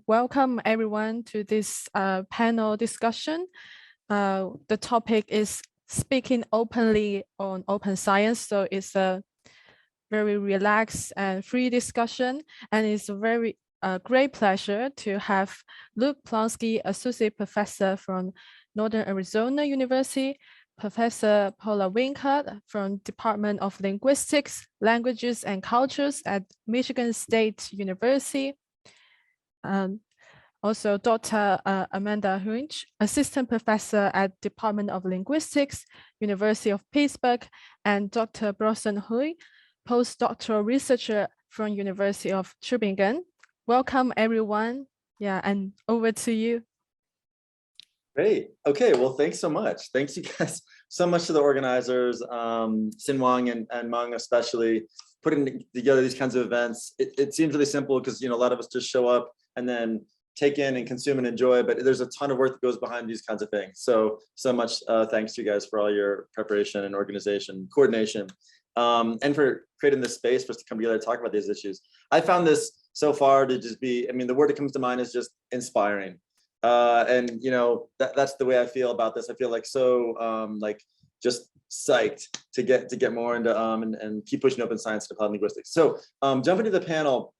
welcome everyone to this panel discussion. The topic is speaking openly on open science. So it's a very relaxed and free discussion. And it's a very great pleasure to have Luke Plonsky, Associate Professor from Northern Arizona University, Professor Paula Winke from Department of Linguistics, Languages and Cultures at Michigan State University. Also, Dr. Amanda Huensch, Assistant Professor at Department of Linguistics, University of Pittsburgh, and Dr. Bronson, postdoctoral researcher from University of Tübingen. Welcome, everyone. Yeah, and over to you. Great. Okay. Well, thanks so much. Thanks you guys so much to the organizers, Sin Wang and Meng especially, putting together these kinds of events. It seems really simple because a lot of us just show up and then take in and consume and enjoy, but there's a ton of work that goes behind these kinds of things. So much thanks to you guys for all your preparation and organization, coordination, and for creating this space for us to come together and talk about these issues. I found this so far to just be, the word that comes to mind is just inspiring. And that's the way I feel about this. I feel like just psyched to get more into and keep pushing open science to applied linguistics. So jumping to the panel,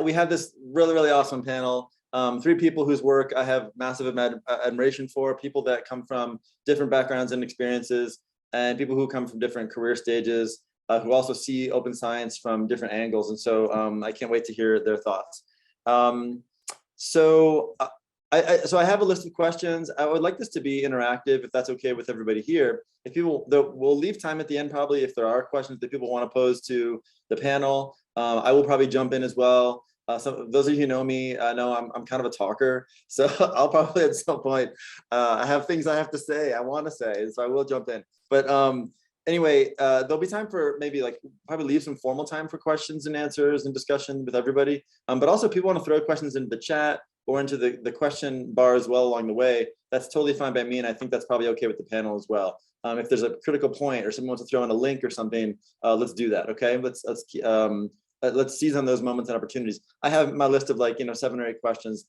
we have this really awesome panel. 3 people whose work I have massive admiration for, people that come from different backgrounds and experiences, and people who come from different career stages, who also see open science from different angles. And so I can't wait to hear their thoughts. So I have a list of questions. I would like this to be interactive, if that's okay with everybody here. If people, we'll leave time at the end probably if there are questions that people want to pose to the panel. I will probably jump in as well. Those of you who know me know I'm kind of a talker, so I'll probably at some point I have things I have to say, I want to say, so I will jump in. But anyway, there'll be time for maybe probably leave some formal time for questions and answers and discussion with everybody. But also, people want to throw questions into the chat or into the question bar as well along the way. That's totally fine by me, and I think that's probably okay with the panel as well. If there's a critical point or someone wants to throw in a link or something, let's do that. Okay, let's seize on those moments and opportunities. I have my list of 7 or 8 questions,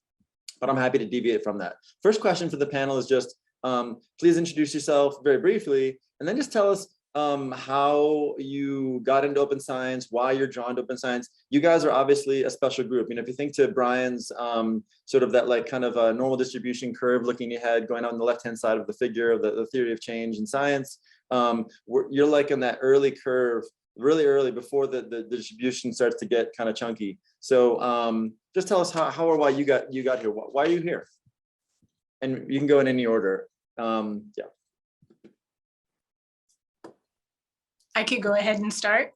but I'm happy to deviate from that. First question for the panel is just, please introduce yourself very briefly, and then just tell us how you got into open science, why you're drawn to open science. You guys are obviously a special group. If you think to Brian's sort of that kind of a normal distribution curve looking ahead, going on the left-hand side of the figure of the theory of change in science, you're in that early curve, really early before the distribution starts to get kind of chunky. So just tell us how or why you got here. Why are you here? And you can go in any order. Yeah. I could go ahead and start.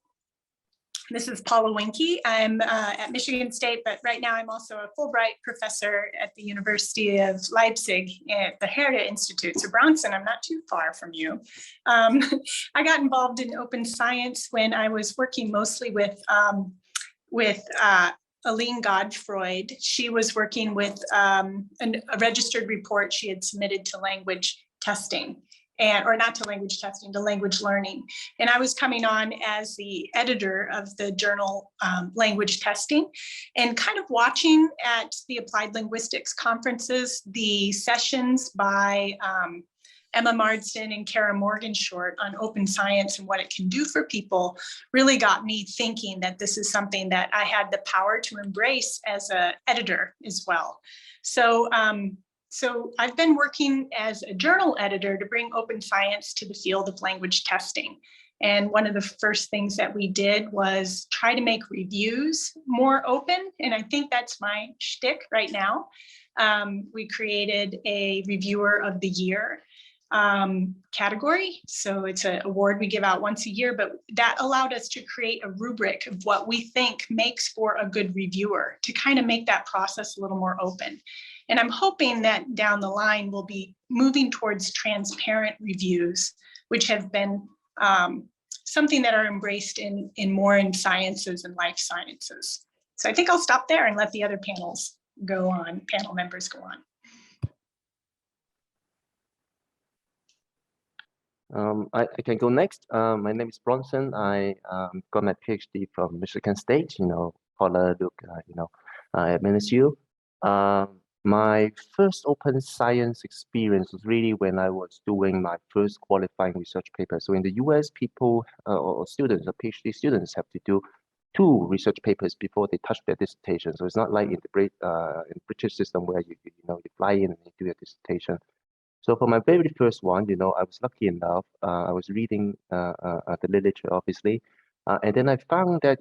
This is Paula Winke. I'm at Michigan State, but right now I'm also a Fulbright professor at the University of Leipzig at the Herder Institute. So Bronson, I'm not too far from you. I got involved in open science when I was working mostly with Aline Godfroyd. She was working with a registered report she had submitted to language testing. Or not to language testing, to language learning. And I was coming on as the editor of the journal Language Testing, and kind of watching at the Applied Linguistics conferences, the sessions by Emma Marsden and Kara Morgenshort on open science and what it can do for people really got me thinking that this is something that I had the power to embrace as an editor as well. So I've been working as a journal editor to bring open science to the field of language testing. And one of the first things that we did was try to make reviews more open. And I think that's my shtick right now. We created a Reviewer of the Year category. So it's an award we give out once a year, but that allowed us to create a rubric of what we think makes for a good reviewer, to kind of make that process a little more open. And I'm hoping that down the line we'll be moving towards transparent reviews, which have been something that are embraced in more in sciences and life sciences. So I think I'll stop there and let the other panel members go on. I can go next. My name is Bronson. I got my PhD from Michigan State. Paula, Luke, at MSU. My first open science experience was really when I was doing my first qualifying research paper. So in the US, people or students or PhD students have to do 2 research papers before they touch their dissertation. So it's not like in the British system where you fly in and you do your dissertation. So for my very first one, I was lucky enough. I was reading the literature, obviously, and then I found that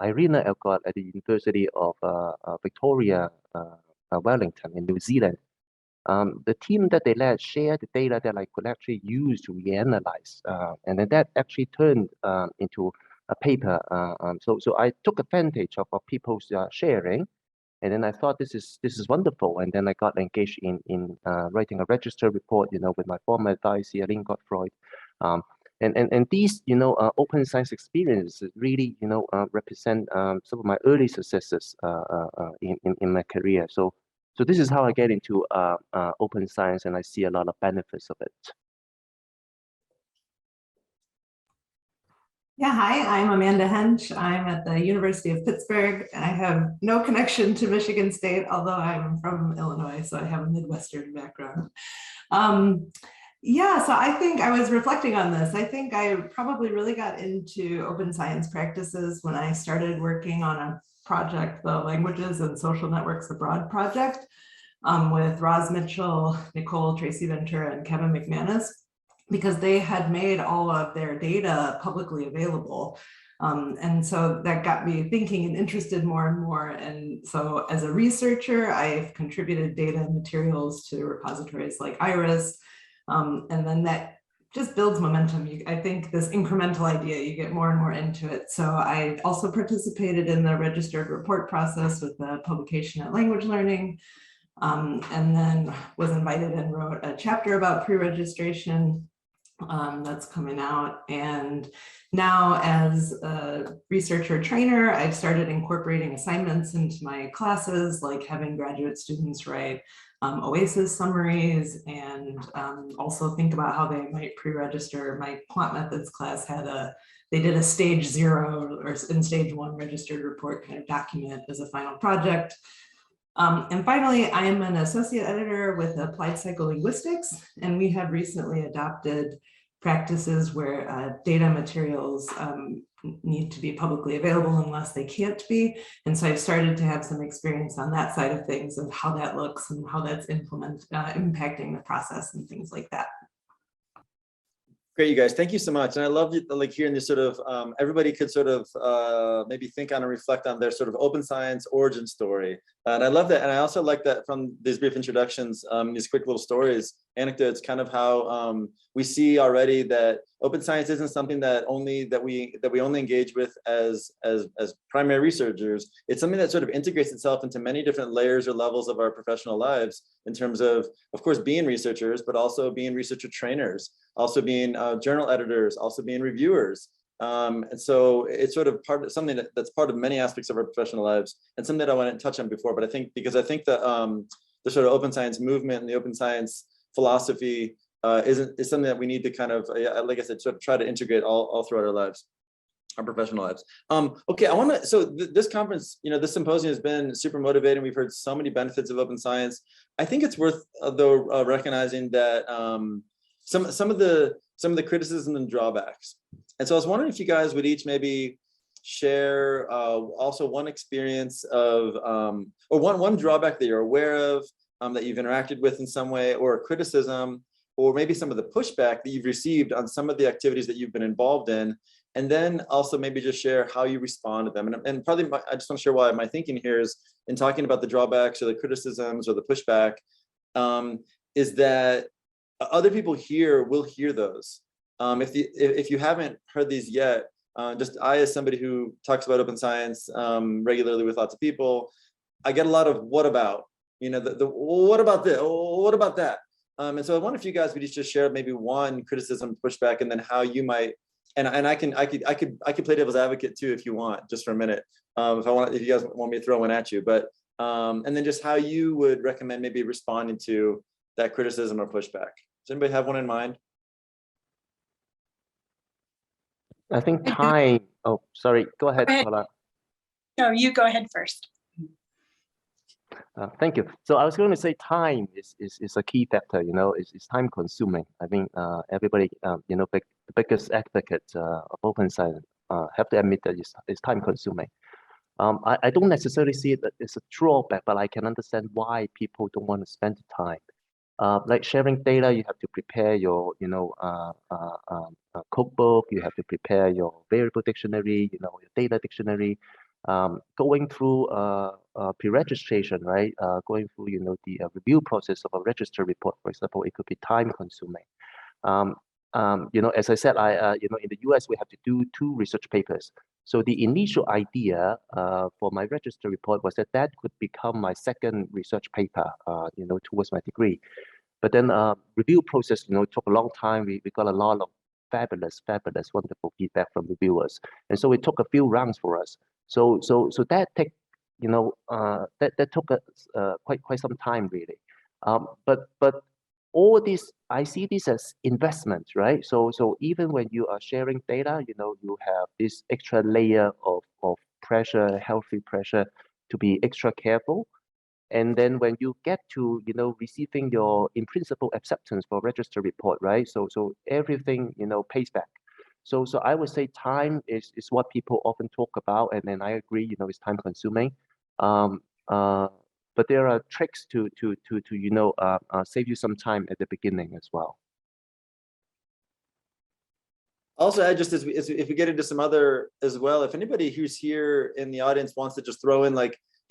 Irina Elgott at the University of Victoria, Wellington in New Zealand. The team that they led shared the data that I could actually use to reanalyze, and then that actually turned into a paper. So I took advantage of people's sharing. And then I thought this is wonderful, and then I got engaged in writing a register report, with my former advisor, Lynn Gottfried. And these, open science experiences really, represent some of my early successes in my career. So this is how I get into open science, and I see a lot of benefits of it. Yeah, hi, I'm Amanda Huensch. I'm at the University of Pittsburgh. I have no connection to Michigan State, although I'm from Illinois, so I have a Midwestern background. Yeah, so I think I was reflecting on this. I think I probably really got into open science practices when I started working on a project, the Languages and Social Networks Abroad project, with Roz Mitchell, Nicole Tracy Ventura, and Kevin McManus, because they had made all of their data publicly available. And so that got me thinking and interested more and more. And so as a researcher, I've contributed data and materials to repositories like IRIS. And then that just builds momentum. I think this incremental idea, you get more and more into it. So I also participated in the registered report process with the publication at Language Learning. And then was invited and wrote a chapter about pre-registration that's coming out. And now as a researcher trainer, I've started incorporating assignments into my classes, like having graduate students write OASIS summaries, and also think about how they might pre-register. My quant methods class they did a stage 0 or in stage 1 registered report kind of document as a final project. And finally, I am an associate editor with Applied Psycholinguistics, and we have recently adopted practices where data materials need to be publicly available unless they can't be. And so I've started to have some experience on that side of things, of how that looks and how that's impacting the process and things like that. Great, you guys. Thank you so much. And I love like hearing this sort of, everybody could sort of maybe think on and reflect on their sort of open science origin story. And I love that. And I also like that from these brief introductions, these quick little stories, anecdotes, kind of how we see already that open science isn't something that we only engage with as primary researchers. It's something that sort of integrates itself into many different layers or levels of our professional lives, in terms of course, being researchers, but also being researcher trainers, also being journal editors, also being reviewers. And so it's sort of something that's part of many aspects of our professional lives, and something that I want to touch on before. But I think that the sort of open science movement and the open science philosophy is something that we need to kind of, like I said, sort of try to integrate all throughout our lives, our professional lives. Okay, I want to. So this conference, this symposium has been super motivating. We've heard so many benefits of open science. I think it's worth though recognizing that some of the criticism and drawbacks. And so I was wondering if you guys would each maybe share also one experience of or one drawback that you're aware of, that you've interacted with in some way, or a criticism, or maybe some of the pushback that you've received on some of the activities that you've been involved in. And then also maybe just share how you respond to them. And probably I just want to share why my thinking here is, in talking about the drawbacks or the criticisms or the pushback, is that other people here will hear those. If you haven't heard these yet, just as somebody who talks about open science regularly with lots of people, I get a lot of what about, what about this, what about that? And so I wonder if you guys would each just share maybe one criticism, pushback, and then how you might, and I could play devil's advocate too if you want, just for a minute, if you guys want me to throw one at you, but and then just how you would recommend maybe responding to that criticism or pushback. Does anybody have one in mind? I think time. Oh, sorry. Go ahead, Paula. No, you go ahead first. Thank you. So I was going to say time is a key factor, it's time consuming. I think everybody, the biggest advocate of open science have to admit that it's time consuming. I don't necessarily see it as a drawback, but I can understand why people don't want to spend the time. Like sharing data, you have to prepare your, cookbook, you have to prepare your variable dictionary, your data dictionary. Going through pre-registration, right? Going through, the review process of a register report, for example, it could be time consuming. As I said, in the US, we have to do 2 research papers. So the initial idea for my register report was that could become my second research paper, towards my degree. But then review process, took a long time. We got a lot of fabulous, wonderful feedback from reviewers, and so it took a few rounds for us. So that take, that took us quite some time really. But all this, I see this as investments, right? So even when you are sharing data, you have this extra layer of pressure, healthy pressure, to be extra careful. And then when you get to, receiving your in principle acceptance for register report, right? So everything, pays back. So I would say time is what people often talk about, and then I agree, it's time consuming. But there are tricks to save you some time at the beginning as well. Also, add just if we get into some other as well, if anybody who's here in the audience wants to just throw in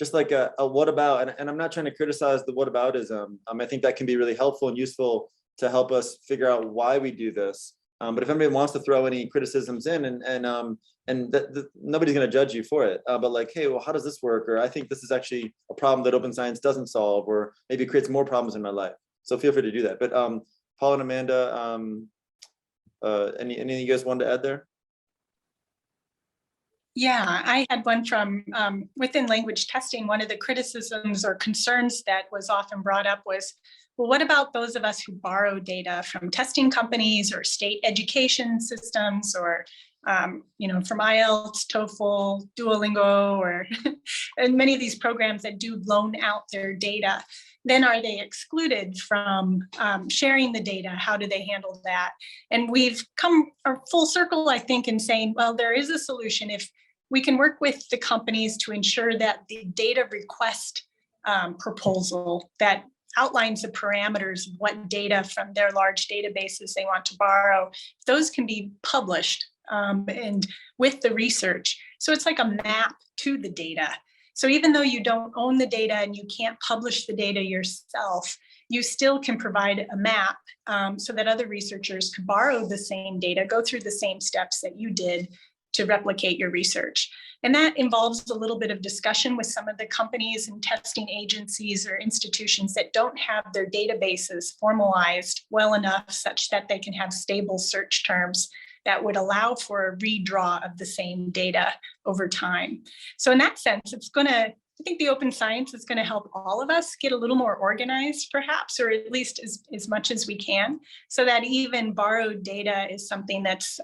just like a what about, and I'm not trying to criticize the whataboutism. I think that can be really helpful and useful to help us figure out why we do this. But if anybody wants to throw any criticisms in, and nobody's going to judge you for it, but like, hey, well, how does this work? Or I think this is actually a problem that open science doesn't solve, or maybe it creates more problems in my life. So feel free to do that. But Paula and Amanda, anything you guys wanted to add there? Yeah, I had one from within language testing. One of the criticisms or concerns that was often brought up was, well, what about those of us who borrow data from testing companies or state education systems, or from IELTS, TOEFL, Duolingo, or and many of these programs that do loan out their data? Then are they excluded from sharing the data? How do they handle that? And we've come full circle, I think, in saying, well, there is a solution if we can work with the companies to ensure that the data request proposal that outlines the parameters of what data from their large databases they want to borrow, those can be published and with the research. So it's like a map to the data. So even though you don't own the data and you can't publish the data yourself, you still can provide a map so that other researchers could borrow the same data, go through the same steps that you did to replicate your research. And that involves a little bit of discussion with some of the companies and testing agencies or institutions that don't have their databases formalized well enough such that they can have stable search terms that would allow for a redraw of the same data over time. So in that sense, I think the open science is going to help all of us get a little more organized, perhaps, or at least as much as we can, so that even borrowed data is something that's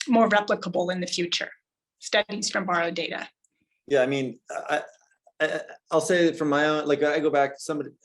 more replicable in the future. Studies from borrowed data. Yeah, I'll say that from my own, like if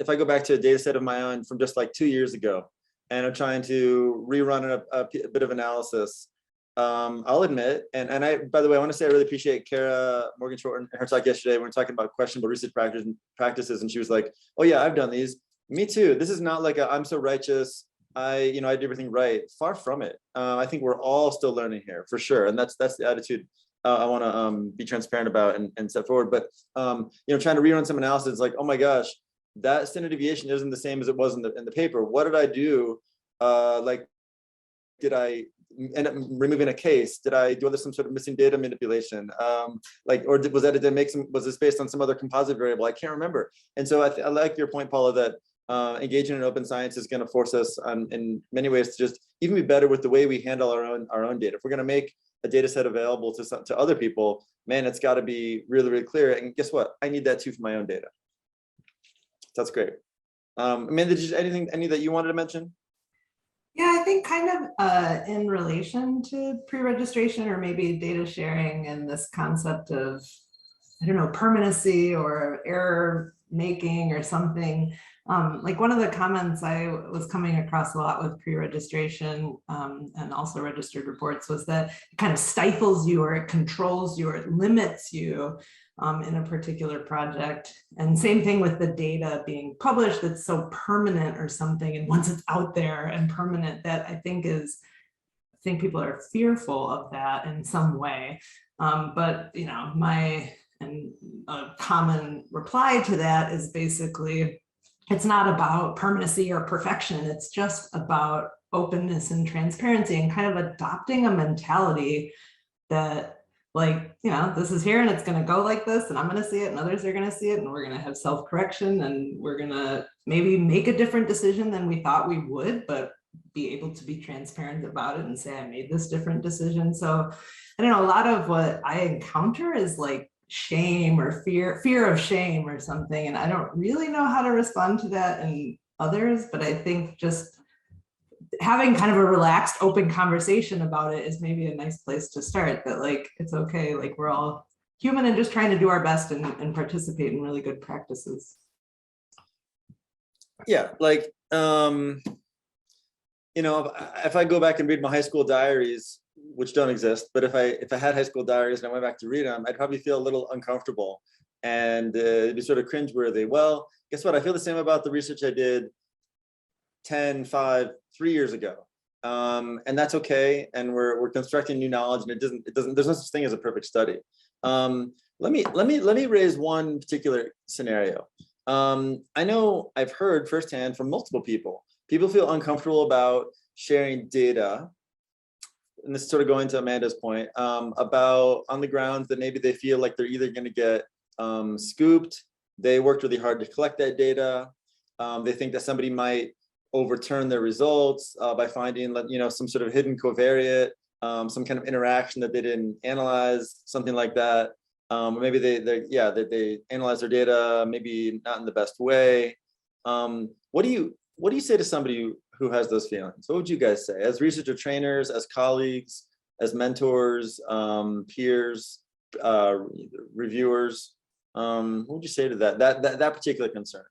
I go back to a data set of my own from just like 2 years ago, and I'm trying to rerun a bit of analysis, I'll admit, and I, by the way, I want to say I really appreciate Kara Morgan-Short and her talk yesterday when we were talking about questionable research practices, and she was like, oh yeah, I've done these. Me too. This is not like I'm so righteous, I did everything right. Far from it. I think we're all still learning here for sure, and that's the attitude I want to be transparent about and set forward. But trying to rerun some analysis, it's like, oh my gosh, that standard deviation isn't the same as it was in the paper. What did I do? Did I end up removing a case? Did I do some sort of missing data manipulation? Was this based on some other composite variable? I can't remember. And so I like your point, Paula, that engaging in open science is going to force us in many ways to just even be better with the way we handle our own data. If we're going to make a data set available to other people, man, it's got to be really, really clear. And guess what? I need that too for my own data. That's great. Amanda, any that you wanted to mention? Yeah, I think kind of in relation to pre-registration or maybe data sharing and this concept of I don't know, permanency or error making or something. Like one of the comments I was coming across a lot with pre-registration and also registered reports was that it kind of stifles you or it controls you or it limits you in a particular project. And same thing with the data being published that's so permanent or something. And once it's out there and permanent, that I think people are fearful of that in some way. But you know, a common reply to that is basically, it's not about permanency or perfection. It's just about openness and transparency and kind of adopting a mentality that, like, you know, this is here and it's going to go like this and I'm going to see it and others are going to see it and we're going to have self-correction and we're going to maybe make a different decision than we thought we would, but be able to be transparent about it and say, I made this different decision. So I don't know, a lot of what I encounter is like shame or fear of shame or something. And I don't really know how to respond to that in others, but I think just having kind of a relaxed, open conversation about it is maybe a nice place to start, that like, it's okay. Like we're all human and just trying to do our best and participate in really good practices. Yeah, like, you know, if I go back and read my high school diaries, which don't exist, but if I had high school diaries and I went back to read them, I'd probably feel a little uncomfortable and it'd be sort of cringeworthy. Well, guess what? I feel the same about the research I did 10, 5, 3 years ago. And that's okay. And we're constructing new knowledge and there's no such thing as a perfect study. Let me raise one particular scenario. I know I've heard firsthand from multiple people feel uncomfortable about sharing data. And this is sort of going to Amanda's point about on the grounds that maybe they feel like they're either going to get scooped. They worked really hard to collect that data. They think that somebody might overturn their results by finding, you know, some sort of hidden covariate, some kind of interaction that they didn't analyze, something like that. Maybe they analyze their data, maybe not in the best way. What do you say to somebody who has those feelings? What would you guys say as researcher trainers, as colleagues, as mentors, peers, reviewers? What would you say to that particular concern?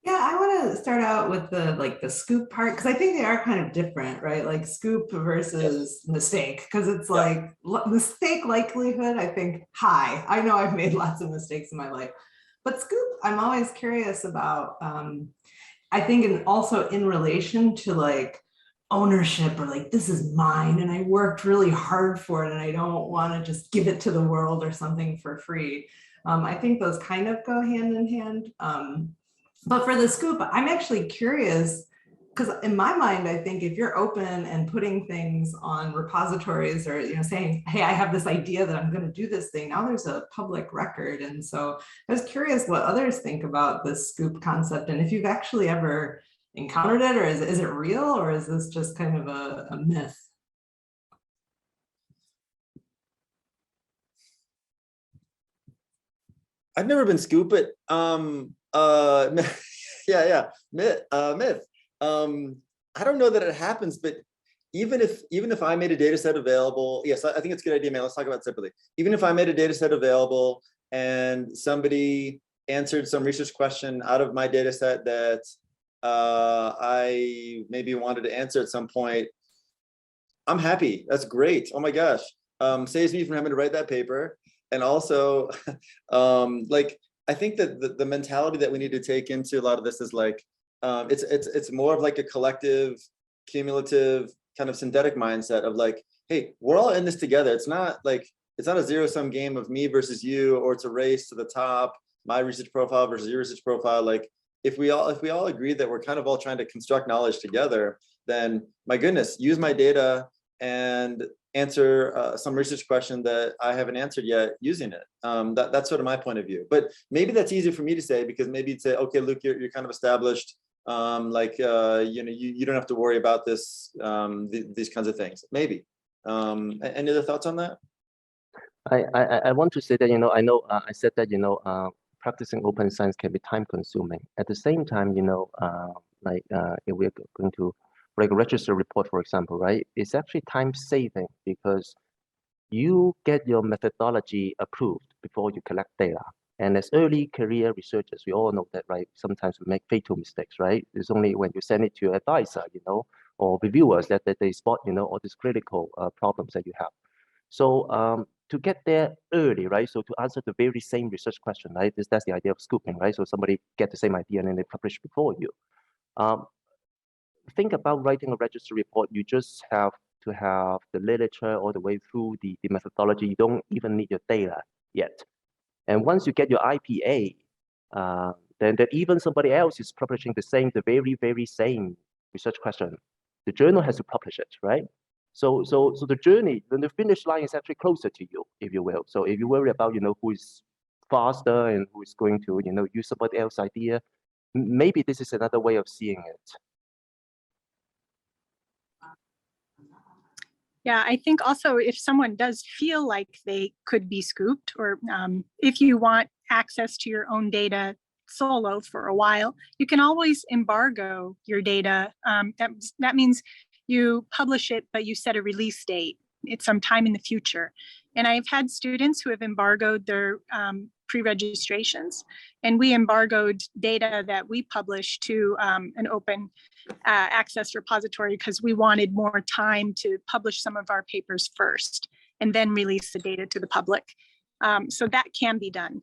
Yeah, I want to start out with the scoop part, because I think they are kind of different, right? Like scoop versus mistake, because it's like mistake likelihood, I think, high. I know I've made lots of mistakes in my life, but scoop, I'm always curious about. I think, and also in relation to like ownership, or like, this is mine and I worked really hard for it and I don't want to just give it to the world or something for free. I think those kind of go hand in hand. But for the scoop, I'm actually curious, because in my mind, I think if you're open and putting things on repositories or, you know, saying, hey, I have this idea that I'm going to do this thing, now there's a public record. And so I was curious what others think about this scoop concept, and if you've actually ever encountered it, or is it real, or is this just kind of a myth? I've never been scooped, but myth. I don't know that it happens, but even if I made a data set available, yes, I think it's a good idea, man. Let's talk about it separately. Even if I made a data set available and somebody answered some research question out of my data set that I maybe wanted to answer at some point, I'm happy. That's great. Oh my gosh. Saves me from having to write that paper. And also, like, I think that the mentality that we need to take into a lot of this is like, it's more of like a collective, cumulative kind of synthetic mindset of like, hey, we're all in this together. It's not a zero-sum game of me versus you, or it's a race to the top, my research profile versus your research profile. Like, if we all agree that we're kind of all trying to construct knowledge together, then my goodness, use my data and answer some research question that I haven't answered yet using it. That's sort of my point of view. But maybe that's easier for me to say, because maybe you'd say, okay, Luke, you're kind of established. You know, you don't have to worry about this, these kinds of things. Maybe. Any other thoughts on that? I want to say that, you know, I said that, you know, practicing open science can be time consuming. At the same time, you know, if we're going to like register report, for example, right? It's actually time saving, because you get your methodology approved before you collect data. And as early career researchers, we all know that, right? Sometimes we make fatal mistakes, right? It's only when you send it to your advisor, or reviewers that they spot, all these critical problems that you have. So to get there early, right? So to answer the very same research question, right? That's the idea of scooping, right? So somebody get the same idea and then they publish before you. Think about writing a registry report. You just have to have the literature all the way through the methodology. You don't even need your data yet. And once you get your IPA, then even somebody else is publishing the very, very same research question. The journal has to publish it, right? So the journey, then the finish line is actually closer to you, if you will. So if you worry about, who is faster and who is going to, use somebody else's idea, maybe this is another way of seeing it. Yeah, I think also if someone does feel like they could be scooped, or if you want access to your own data solo for a while, you can always embargo your data. That means you publish it, but you set a release date. It's sometime in the future. And I've had students who have embargoed their pre-registrations, and we embargoed data that we published to an open access repository because we wanted more time to publish some of our papers first and then release the data to the public. So that can be done.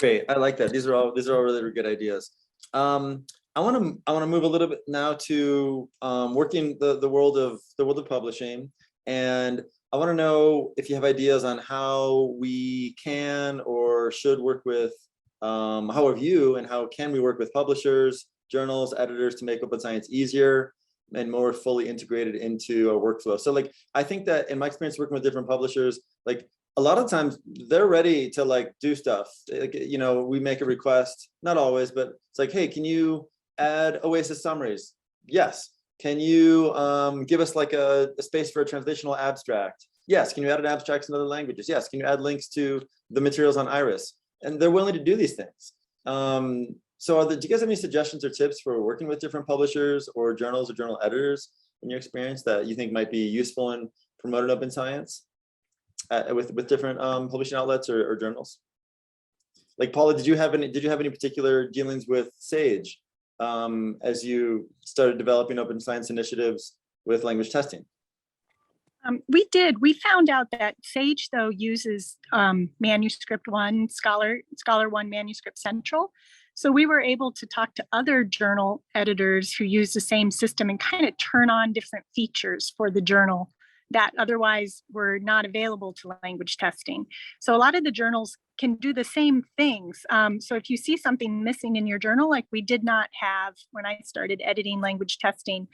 Great, I like that. These are all really good ideas. I want to move a little bit now to working the world of publishing, and I want to know if you have ideas on how we can or should work with, how have you and how can we work with publishers, journals, editors to make open science easier and more fully integrated into a workflow. So like, I think that in my experience working with different publishers, like a lot of times they're ready to like do stuff. Like, we make a request, not always, but it's like, hey, can you add OASIS summaries? Yes. Can you give us like a space for a translational abstract? Yes. Can you add an abstract in other languages? Yes. Can you add links to the materials on IRIS? And they're willing to do these things. So do you guys have any suggestions or tips for working with different publishers or journals or journal editors in your experience that you think might be useful in promoting open science with different publishing outlets or journals? Like Paula, did you have any particular dealings with SAGE as you started developing open science initiatives with language testing? We did. We found out that SAGE, though, uses Manuscript One, Scholar One, Manuscript Central. So we were able to talk to other journal editors who use the same system and kind of turn on different features for the journal that otherwise were not available to language testing. So a lot of the journals can do the same things. So if you see something missing in your journal, like we did not have when I started editing language testing,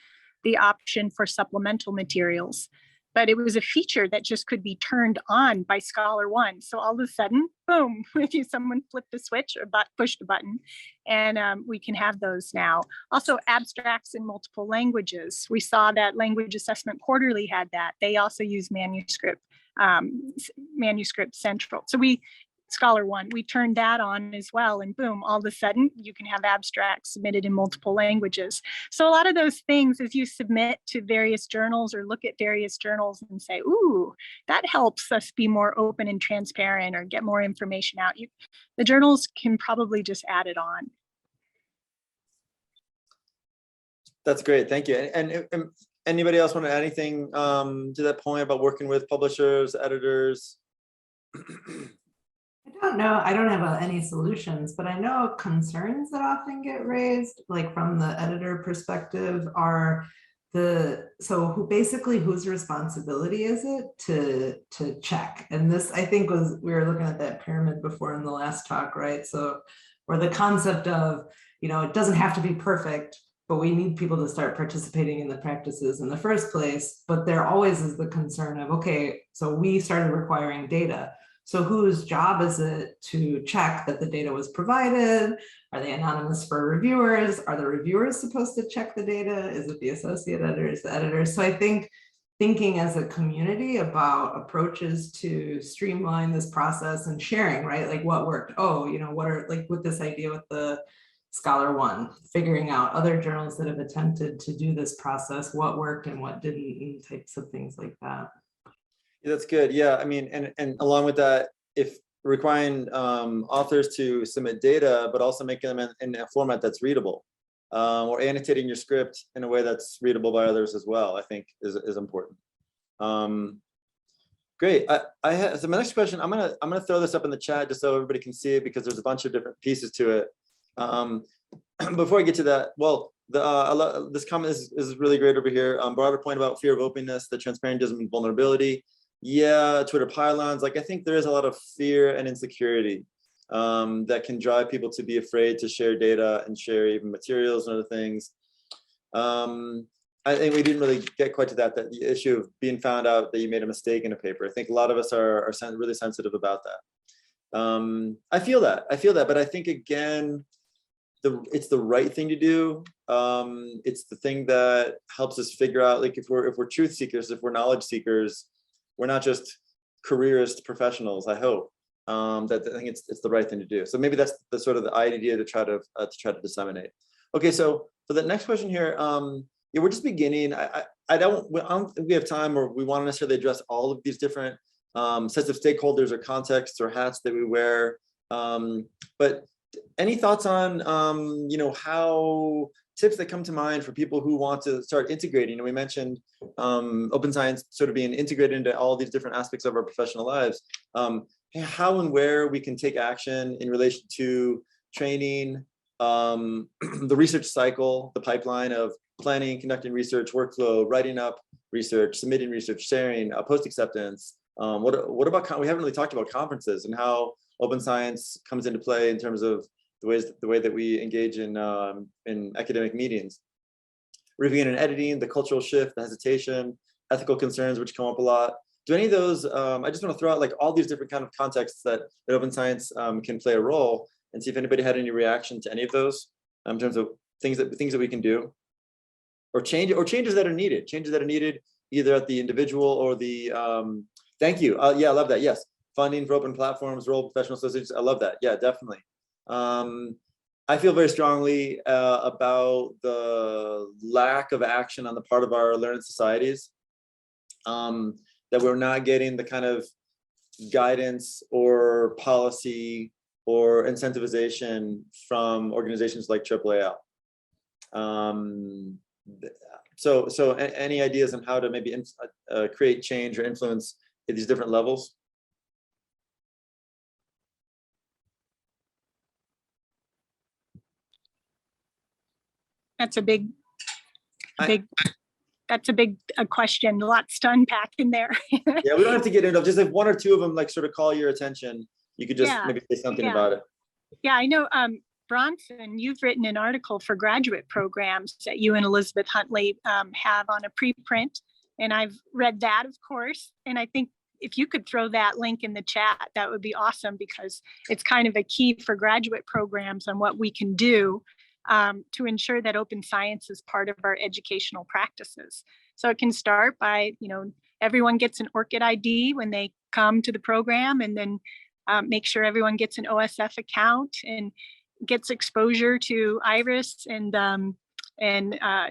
the option for supplemental materials. But it was a feature that just could be turned on by Scholar One. So all of a sudden, boom, if someone flipped a switch or pushed a button, and we can have those now. Also, abstracts in multiple languages. We saw that Language Assessment Quarterly had that. They also use Manuscript Central. So Scholar One, we turned that on as well, and boom, all of a sudden you can have abstracts submitted in multiple languages. So a lot of those things, as you submit to various journals or look at various journals and say, ooh, that helps us be more open and transparent or get more information out, the journals can probably just add it on. That's great, thank you. And anybody else want to add anything to that point about working with publishers, editors? I don't know. I don't have any solutions, but I know concerns that often get raised, like from the editor perspective, are whose responsibility is it to check? And this, I think, we were looking at that pyramid before in the last talk, right? So, or the concept of, it doesn't have to be perfect, but we need people to start participating in the practices in the first place. But there always is the concern of, okay, so we started requiring data. So whose job is it to check that the data was provided? Are they anonymous for reviewers? Are the reviewers supposed to check the data? Is it the associate editors, the editors? So I think thinking as a community about approaches to streamline this process and sharing, right? Like what worked? Oh, what are, like with this idea with the Scholar One, figuring out other journals that have attempted to do this process, what worked and what didn't, and types of things like that. Yeah, that's good. Yeah, I mean, and along with that, if requiring authors to submit data, but also making them in a format that's readable, or annotating your script in a way that's readable by others as well, I think is important. Great. I have, so my next question, I'm gonna throw this up in the chat just so everybody can see it, because there's a bunch of different pieces to it. Before I get to that, well, this comment is really great over here. Broader point about fear of openness, that transparent doesn't mean vulnerability. Yeah, Twitter pylons. Like, I think there is a lot of fear and insecurity that can drive people to be afraid to share data and share even materials and other things. I think we didn't really get quite to that the issue of being found out that you made a mistake in a paper. I think a lot of us are really sensitive about that. I feel that, but I think, again, it's the right thing to do. It's the thing that helps us figure out, like, if we're truth seekers, if we're knowledge seekers, we're not just careerist professionals. I hope that I think it's the right thing to do. So maybe that's the sort of the idea to try to disseminate. Okay, so for the next question here, yeah, we're just beginning. I don't think we have time, or we want to necessarily address all of these different sets of stakeholders or contexts or hats that we wear. But any thoughts on how tips that come to mind for people who want to start integrating? And we mentioned open science sort of being integrated into all these different aspects of our professional lives. How and where we can take action in relation to training, the research cycle, the pipeline of planning, conducting research, workflow, writing up research, submitting research, sharing, post acceptance. What about, we haven't really talked about conferences and how open science comes into play in terms of the way that we engage in academic meetings. Reviewing and editing, the cultural shift, the hesitation, ethical concerns, which come up a lot. Do any of those, I just want to throw out like all these different kind of contexts that open science can play a role, and see if anybody had any reaction to any of those in terms of things that we can do, or changes that are needed, either at the individual or the, thank you. Yeah, I love that. Yes. Funding for open platforms, role of professional associations. I love that. Yeah, definitely. I feel very strongly about the lack of action on the part of our learned societies, that we're not getting the kind of guidance or policy or incentivization from organizations like AAAL. So any ideas on how to maybe create change or influence at these different levels? That's a big question. Lots to unpack in there. Yeah, we don't have to get into it. Just if one or two of them like sort of call your attention, you could just maybe say something about it. Yeah, I know, Bronson, you've written an article for graduate programs that you and Elizabeth Huntley have on a preprint, and I've read that, of course. And I think if you could throw that link in the chat, that would be awesome, because it's kind of a key for graduate programs on what we can do to ensure that open science is part of our educational practices. So it can start by, everyone gets an ORCID ID when they come to the program, and then make sure everyone gets an OSF account and gets exposure to IRIS and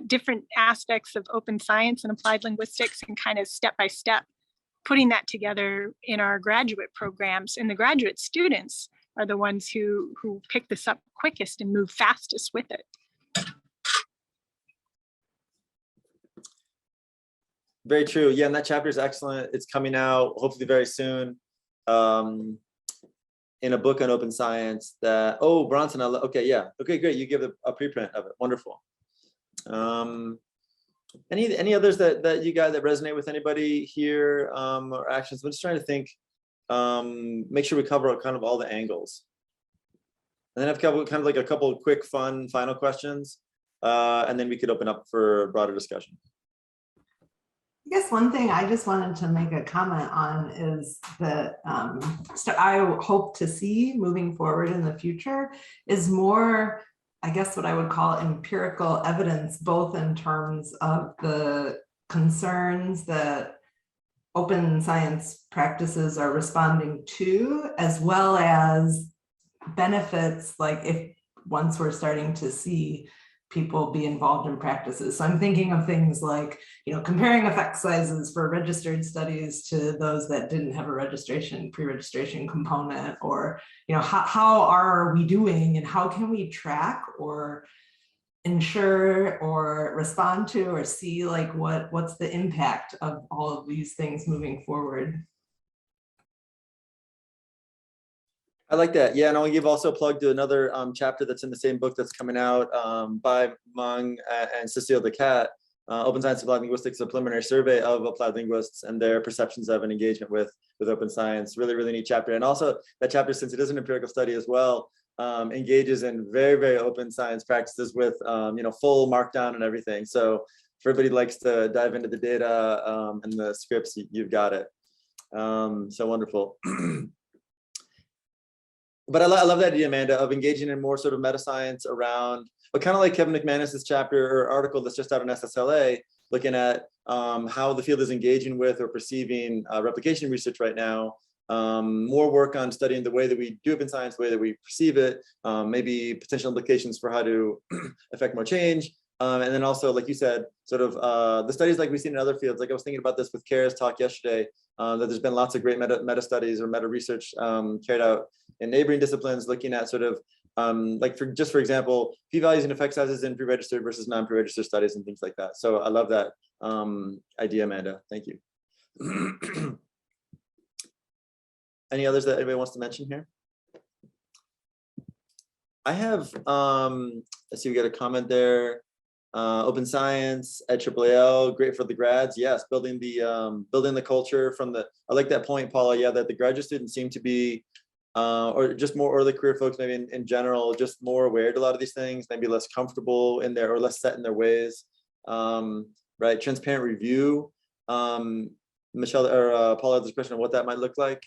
different aspects of open science and applied linguistics, and kind of step by step putting that together in our graduate programs. And the graduate students are the ones who pick this up quickest and move fastest with it. Very true. Yeah, and that chapter is excellent. It's coming out hopefully very soon in a book on open science that, oh, Bronson, okay, yeah. Okay, great. You give a preprint of it. Wonderful. Any others that you guys that resonate with anybody here or actions? I'm just trying to think, make sure we cover kind of all the angles. And then I've got kind of like a couple of quick, fun final questions, and then we could open up for broader discussion. I guess one thing I just wanted to make a comment on is that I hope to see moving forward in the future is more, I guess what I would call empirical evidence, both in terms of the concerns that open science practices are responding to, as well as benefits, like if once we're starting to see people be involved in practices. So I'm thinking of things like, comparing effect sizes for registered studies to those that didn't have a pre-registration component, or, how are we doing and how can we track or ensure or respond to or see like what's the impact of all of these things moving forward. I like that. Yeah, and I'll give also a plug to another chapter that's in the same book that's coming out by Meng and Cecile Decat, Open Science Applied Linguistics, a preliminary survey of applied linguists and their perceptions of and engagement with open science. Really, really neat chapter. And also that chapter, since it is an empirical study as well, engages in very, very open science practices with full markdown and everything. So if everybody likes to dive into the data and the scripts, you've got it. So wonderful. But I love that idea, Amanda, of engaging in more sort of meta science around, but kind of like Kevin McManus's chapter or article that's just out on SSLA, looking at how the field is engaging with or perceiving replication research right now. More work on studying the way that we do open science, the way that we perceive it, maybe potential implications for how to affect more change. And then also, like you said, sort of the studies like we've seen in other fields. Like I was thinking about this with Kara's talk yesterday, that there's been lots of great meta studies or meta research carried out in neighboring disciplines, looking at sort of for example, p-values and effect sizes in pre-registered versus non-pre-registered studies and things like that. So I love that idea, Amanda. Thank you. Any others that anybody wants to mention here? I have, let's see, we got a comment there. Open science at AAAL, great for the grads. Yes, building the culture from the, I like that point, Paula. Yeah, that the graduate students seem to be, or just more early career folks, maybe in general, just more aware to a lot of these things, maybe less comfortable in their, or less set in their ways. Right, transparent review. Michelle or Paula, there's a question of what that might look like.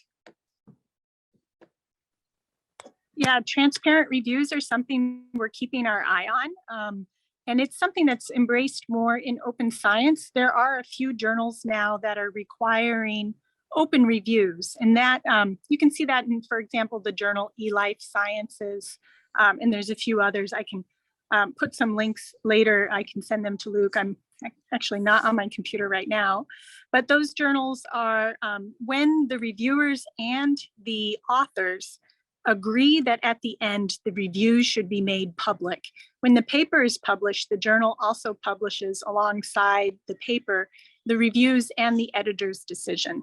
Yeah, transparent reviews are something we're keeping our eye on. And it's something that's embraced more in open science. There are a few journals now that are requiring open reviews, and that you can see that in, for example, the journal eLife Sciences, and there's a few others. I can put some links later. I can send them to Luke. I'm actually not on my computer right now, but those journals are when the reviewers and the authors agree that at the end, the reviews should be made public. When the paper is published, the journal also publishes alongside the paper, the reviews and the editor's decision.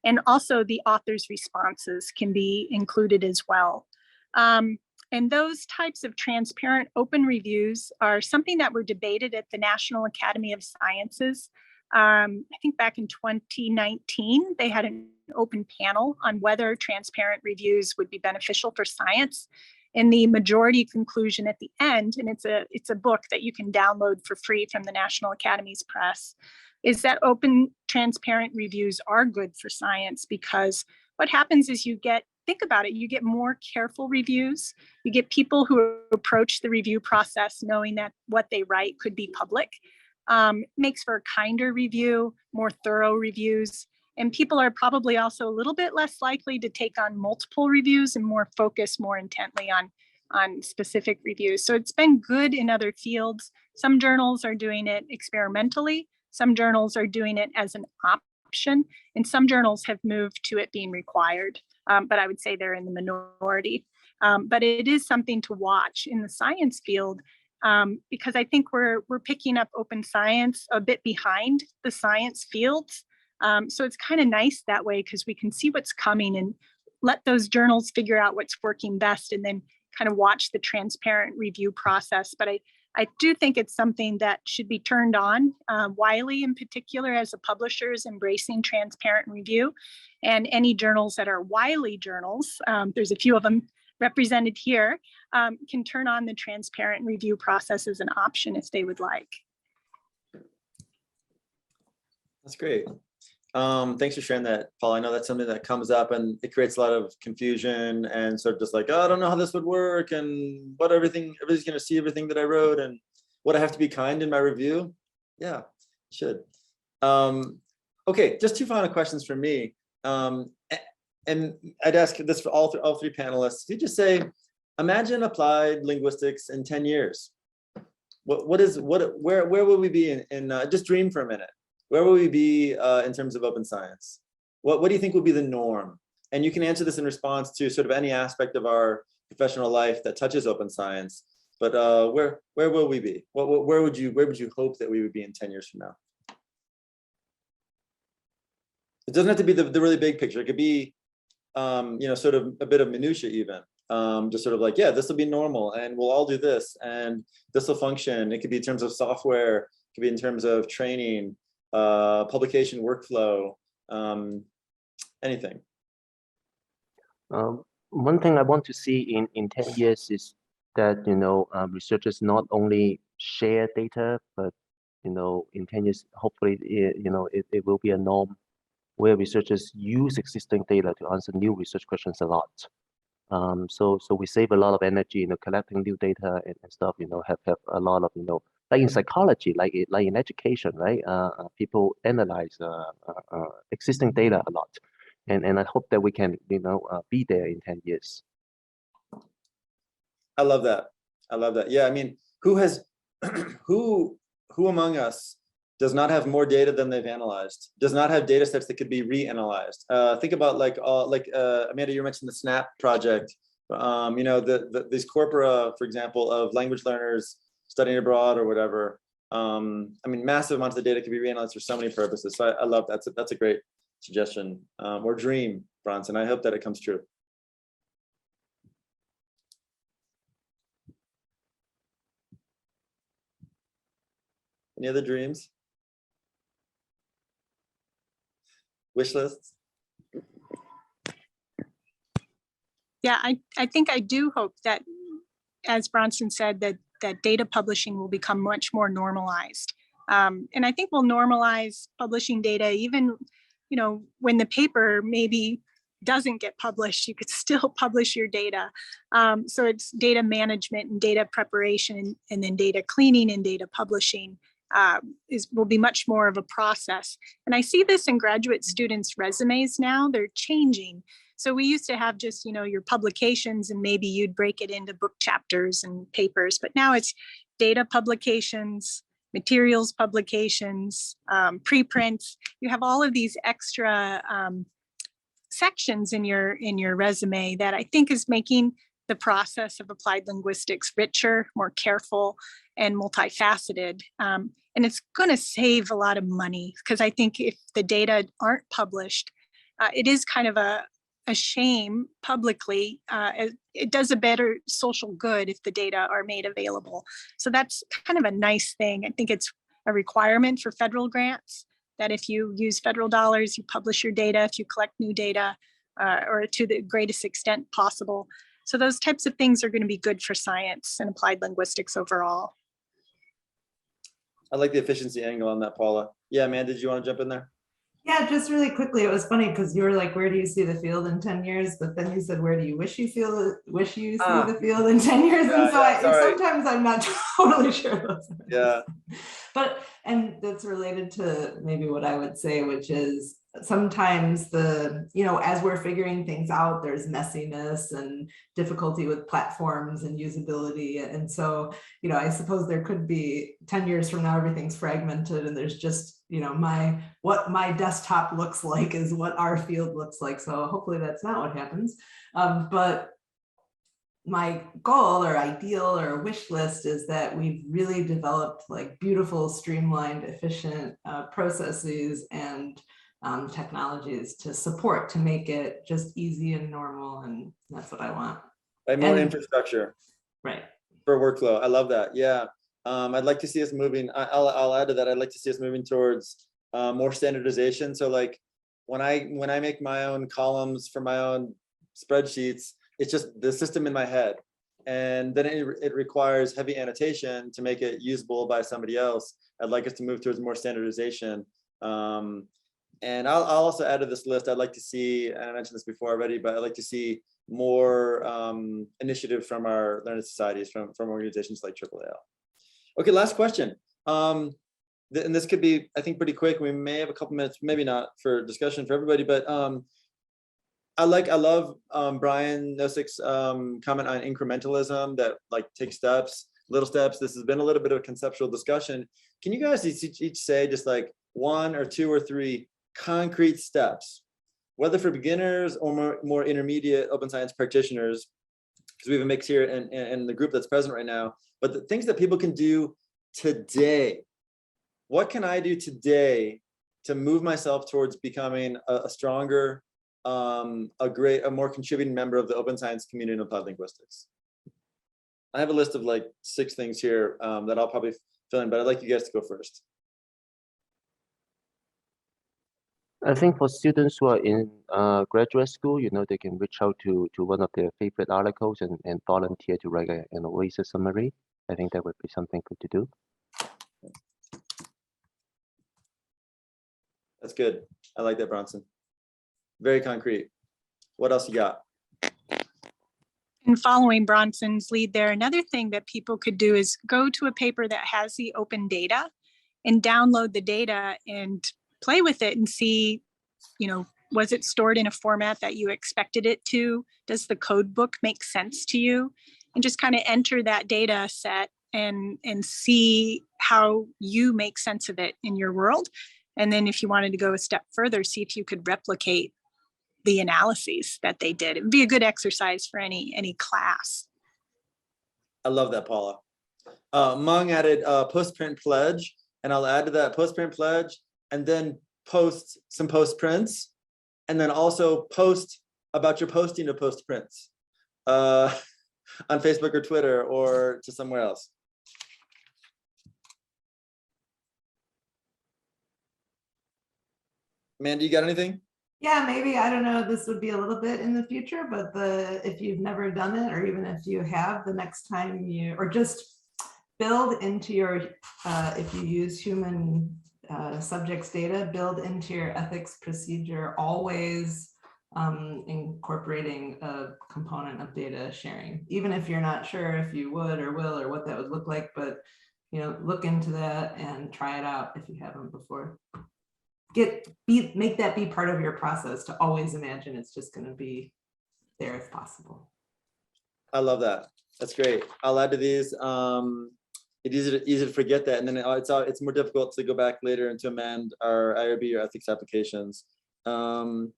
And also the author's responses can be included as well. And those types of transparent open reviews are something that were debated at the National Academy of Sciences. I think back in 2019, they had an open panel on whether transparent reviews would be beneficial for science. And the majority conclusion at the end, and it's a book that you can download for free from the National Academy's Press, is that open transparent reviews are good for science, because what happens is think about it, you get more careful reviews. You get people who approach the review process knowing that what they write could be public. Makes for a kinder review, more thorough reviews. And people are probably also a little bit less likely to take on multiple reviews and more focus more intently on specific reviews. So it's been good in other fields. Some journals are doing it experimentally. Some journals are doing it as an option. And some journals have moved to it being required. But I would say they're in the minority. But it is something to watch in the science field, because I think we're picking up open science a bit behind the science fields. So it's kind of nice that way, because we can see what's coming and let those journals figure out what's working best, and then kind of watch the transparent review process. But I do think it's something that should be turned on. Wiley in particular, as a publisher, is embracing transparent review, and any journals that are Wiley journals, there's a few of them represented here, can turn on the transparent review process as an option if they would like. That's great. Thanks for sharing that, Paul. I know that's something that comes up and it creates a lot of confusion and sort of just like, oh, I don't know how this would work, and what everybody's going to see everything that I wrote, and would I have to be kind in my review? Yeah, should. Okay, just two final questions from me. And I'd ask this for all three panelists. If you just say, imagine applied linguistics in 10 years. Where will we be in just dream for a minute. Where will we be in terms of open science? What do you think will be the norm? And you can answer this in response to sort of any aspect of our professional life that touches open science. But where will we be? Where would you hope that we would be in 10 years from now? It doesn't have to be the really big picture. It could be, sort of a bit of minutia even. Just sort of like, yeah, this will be normal and we'll all do this and this will function. It could be in terms of software, it could be in terms of training, publication workflow, anything. One thing I want to see in 10 years is that, researchers not only share data, but, in 10 years, hopefully, it will be a norm where researchers use existing data to answer new research questions a lot. So we save a lot of energy, collecting new data and stuff, have a lot of, like in psychology, like in education, right? People analyze existing data a lot. And I hope that we can, be there in 10 years. I love that. I love that. Yeah, I mean, who among us does not have more data than they've analyzed, does not have data sets that could be reanalyzed? Think about Amanda, you mentioned the SNAP project, these corpora, for example, of language learners studying abroad or whatever. I mean, massive amounts of data can be reanalyzed for so many purposes. So I love that. That's a great suggestion or dream, Bronson. I hope that it comes true. Any other dreams? Wish lists? Yeah, I think I do hope that, as Bronson said, that data publishing will become much more normalized. And I think we'll normalize publishing data even, when the paper maybe doesn't get published, you could still publish your data. So it's data management and data preparation and then data cleaning and data publishing will be much more of a process. And I see this in graduate students' resumes now. They're changing. So we used to have just, your publications and maybe you'd break it into book chapters and papers, but now it's data publications, materials publications, preprints. You have all of these extra sections in your resume that I think is making the process of applied linguistics richer, more careful, and multifaceted. And it's going to save a lot of money because I think if the data aren't published, it is kind of a shame publicly. It does a better social good if the data are made available. So that's kind of a nice thing. I think it's a requirement for federal grants that if you use federal dollars, you publish your data, if you collect new data, or to the greatest extent possible. So those types of things are going to be good for science and applied linguistics overall. I like the efficiency angle on that, Paula. Yeah, Amanda, did you want to jump in there? Yeah, just really quickly, it was funny because you were like, where do you see the field in 10 years? But then you said, where do you wish you see the field in 10 years? And so sometimes I'm not totally sure. Yeah. And that's related to maybe what I would say, which is sometimes as we're figuring things out, there's messiness and difficulty with platforms and usability. And so, I suppose there could be 10 years from now, everything's fragmented and there's just, what my desktop looks like is what our field looks like. So hopefully that's not what happens. But my goal or ideal or wish list is that we've really developed like beautiful, streamlined, efficient processes and technologies to make it just easy and normal. And that's what I want. Right, more infrastructure. Right. For workflow. I love that. Yeah. I'd like to see us moving. I'll add to that. I'd like to see us moving towards more standardization. So like when I make my own columns for my own spreadsheets, it's just the system in my head. And then it requires heavy annotation to make it usable by somebody else. I'd like us to move towards more standardization. And I'll also add to this list, I'd like to see, and I mentioned this before already, but I'd like to see more initiatives from our learning societies, from organizations like AAAL. Okay, last question. And this could be, I think, pretty quick. We may have a couple minutes, maybe not, for discussion for everybody, but I love Brian Nosik's comment on incrementalism, that like take steps, little steps. This has been a little bit of a conceptual discussion. Can you guys each say just like 1 or 2 or 3 concrete steps, whether for beginners or more intermediate open science practitioners, because we have a mix here in the group that's present right now, but the things that people can do today. What can I do today to move myself towards becoming a stronger, a more contributing member of the open science community in applied linguistics? I have a list of like 6 things here that I'll probably fill in, but I'd like you guys to go first. I think for students who are in graduate school, they can reach out to one of their favorite articles and volunteer to write an OASIS summary. I think that would be something good to do. That's good. I like that, Bronson. Very concrete. What else you got? And following Bronson's lead there, another thing that people could do is go to a paper that has the open data and download the data and play with it and see, was it stored in a format that you expected it to? Does the code book make sense to you? And just kind of enter that data set and see how you make sense of it in your world. And then if you wanted to go a step further, see if you could replicate the analyses that they did. It'd be a good exercise for any class. I love that, Paula. Mung added post-print pledge, and I'll add to that post-print pledge, and then post some post-prints, and then also post about your posting of post-prints on Facebook or Twitter or to somewhere else. Amanda, you got anything? Yeah, maybe, I don't know, this would be a little bit in the future, but if you've never done it, or even if you have, the next time or just build into your, if you use human subjects data, build into your ethics procedure, always incorporating a component of data sharing, even if you're not sure if you would or will or what that would look like, but look into that and try it out if you haven't before. Make that be part of your process, to always imagine it's just going to be there if possible. I love that. That's great. I'll add to these. It's easy to forget that, and then it's more difficult to go back later and to amend our IRB or ethics applications. I'd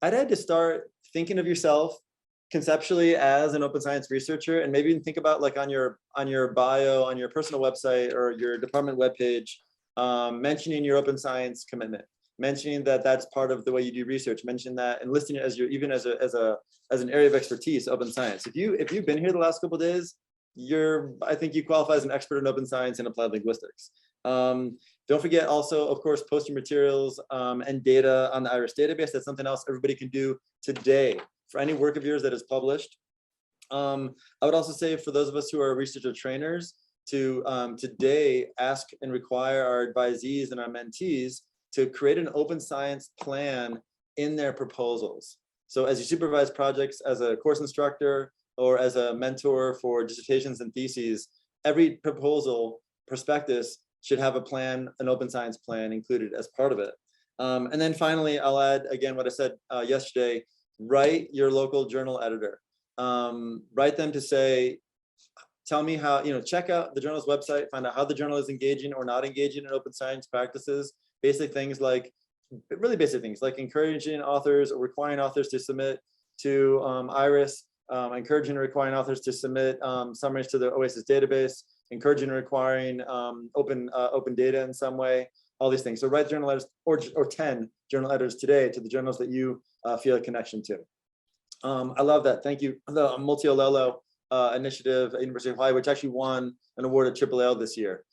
add to start thinking of yourself conceptually as an open science researcher, and maybe even think about like on your bio, on your personal website or your department webpage, mentioning your open science commitment, mentioning that that's part of the way you do research, mention that and listing it as even as an area of expertise, open science. If you've been here the last couple of days, I think you qualify as an expert in open science and applied linguistics. Don't forget also, of course, posting materials and data on the IRIS database. That's something else everybody can do today for any work of yours that is published. I would also say for those of us who are researcher trainers to today ask and require our advisees and our mentees to create an open science plan in their proposals. So as you supervise projects as a course instructor or as a mentor for dissertations and theses, every proposal prospectus should have a plan, an open science plan included as part of it. And then finally, I'll add again what I said yesterday, write your local journal editor. Write them to say, tell me how, check out the journal's website, find out how the journal is engaging or not engaging in open science practices. Basic things like, really basic things like encouraging authors or requiring authors to submit to IRIS, encouraging and requiring authors to submit summaries to the OASIS database, encouraging and requiring open data in some way, all these things. So write journal letters or 10 journal editors today to the journals that you feel a connection to. I love that. Thank you. The Multi-Olelo initiative at University of Hawaii, which actually won an award at AAAL this year.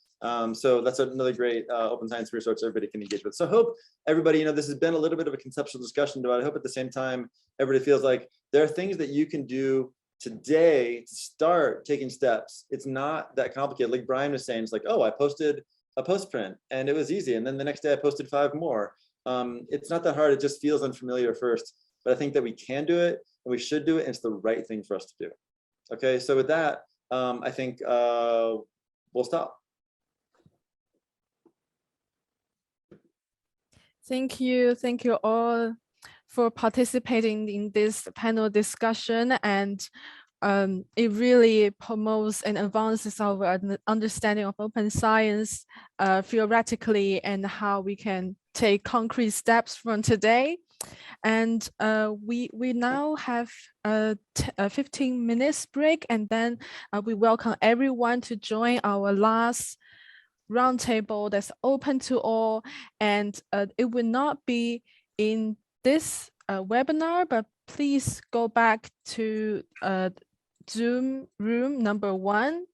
So that's another great open science resource everybody can engage with. So I hope everybody, this has been a little bit of a conceptual discussion, but I hope at the same time, everybody feels like there are things that you can do today to start taking steps. It's not that complicated. Like Brian was saying, it's like, oh, I posted a post print and it was easy. And then the next day I posted 5 more. It's not that hard. It just feels unfamiliar first, but I think that we can do it and we should do it. And it's the right thing for us to do. Okay, so with that, I think we'll stop. Thank you all for participating in this panel discussion, and it really promotes and advances our understanding of open science theoretically, and how we can take concrete steps from today. And we now have a 15 minutes break, and then we welcome everyone to join our last roundtable that's open to all. And it will not be in this webinar, but please go back to Zoom room number 1.